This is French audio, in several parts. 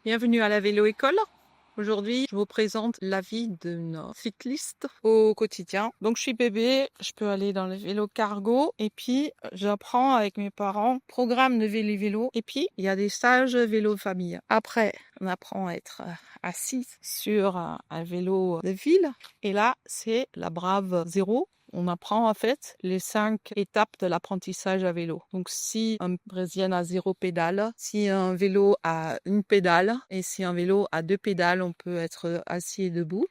Bienvenue à la vélo-école. Aujourd'hui, je vous présente la vie d'une cycliste au quotidien. Donc, je suis bébé, je peux aller dans le vélo cargo et puis j'apprends avec mes parents programme de vélo. Et puis, il y a des stages vélo famille. Après, on apprend à être assis sur un vélo de ville. Et là, c'est la brave zéro. On apprend en fait les 5 étapes de l'apprentissage à vélo. Donc si un Brésilien a 0 pédale, si un vélo a une pédale et si un vélo a 2 pédales, on peut être assis et debout.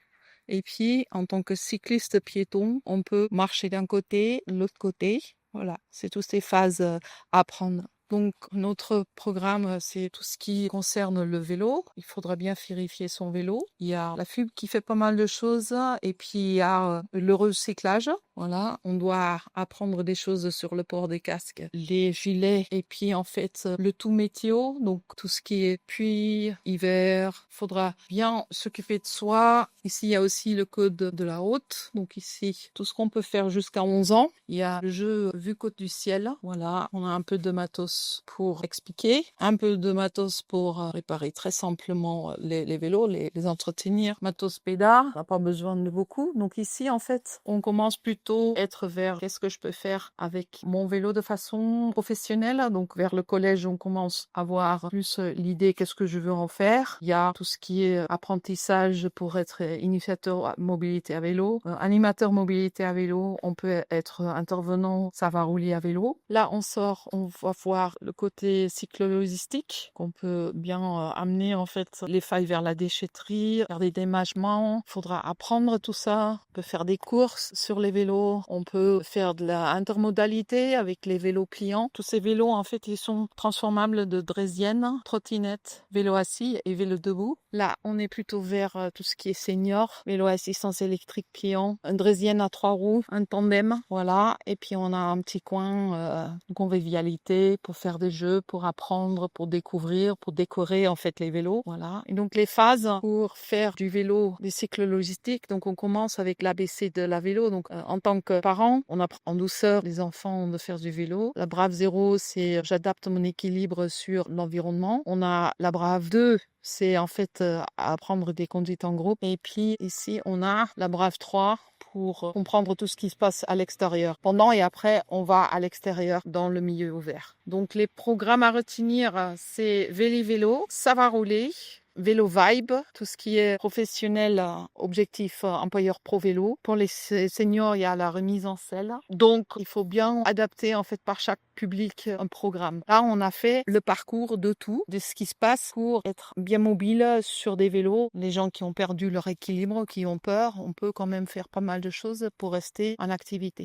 Et puis en tant que cycliste piéton, on peut marcher d'un côté, de l'autre côté. Voilà, c'est toutes ces phases à apprendre. Donc notre programme, c'est tout ce qui concerne le vélo. Il faudra bien vérifier son vélo. Il y a la FUB qui fait pas mal de choses et puis il y a le recyclage. Voilà, on doit apprendre des choses sur le port des casques, les gilets et puis en fait le tout météo, donc tout ce qui est pluie, hiver, faudra bien s'occuper de soi. Ici, il y a aussi le code de la route. Donc ici, tout ce qu'on peut faire jusqu'à 11 ans. Il y a le jeu Vue Côte du Ciel. Voilà, on a un peu de matos pour expliquer, un peu de matos pour réparer très simplement les vélos, les entretenir. Matos pédard, on n'a pas besoin de beaucoup. Donc ici, en fait, on commence plutôt être vers qu'est-ce que je peux faire avec mon vélo de façon professionnelle. Donc vers le collège, on commence à avoir plus l'idée qu'est-ce que je veux en faire. Il y a tout ce qui est apprentissage pour être initiateur à mobilité à vélo, animateur mobilité à vélo. On peut être intervenant, ça va rouler à vélo. Là, on sort, on va voir le côté cyclo-logistique qu'on peut bien amener en fait les failles vers la déchetterie, faire des déménagements. Il faudra apprendre tout ça. On peut faire des courses sur les vélos. On peut faire de la intermodalité avec les vélos pliants. Tous ces vélos, en fait, ils sont transformables de draisienne, trottinette, vélo assis et vélo debout. Là, on est plutôt vers tout ce qui est senior, vélo assistance électrique pliant, un draisienne à 3 roues, un tandem, voilà. Et puis, on a un petit coin de convivialité pour faire des jeux, pour apprendre, pour découvrir, pour décorer, en fait, les vélos, voilà. Et donc, les phases pour faire du vélo, des cycles logistiques. Donc, on commence avec l'ABC de la vélo. Donc, en tant que parent, on apprend en douceur les enfants de faire du vélo. La brave 0, c'est j'adapte mon équilibre sur l'environnement. On a la brave 2, c'est en fait apprendre des conduites en groupe. Et puis ici, on a la brave 3 pour comprendre tout ce qui se passe à l'extérieur. Pendant et après, on va à l'extérieur dans le milieu ouvert. Donc les programmes à retenir, c'est vélo, ça va rouler. Vélo Vibe, tout ce qui est professionnel, objectif employeur pro vélo. Pour les seniors, il y a la remise en selle. Donc, il faut bien adapter en fait par chaque public un programme. Là, on a fait le parcours de tout, de ce qui se passe pour être bien mobile sur des vélos. Les gens qui ont perdu leur équilibre, qui ont peur, on peut quand même faire pas mal de choses pour rester en activité.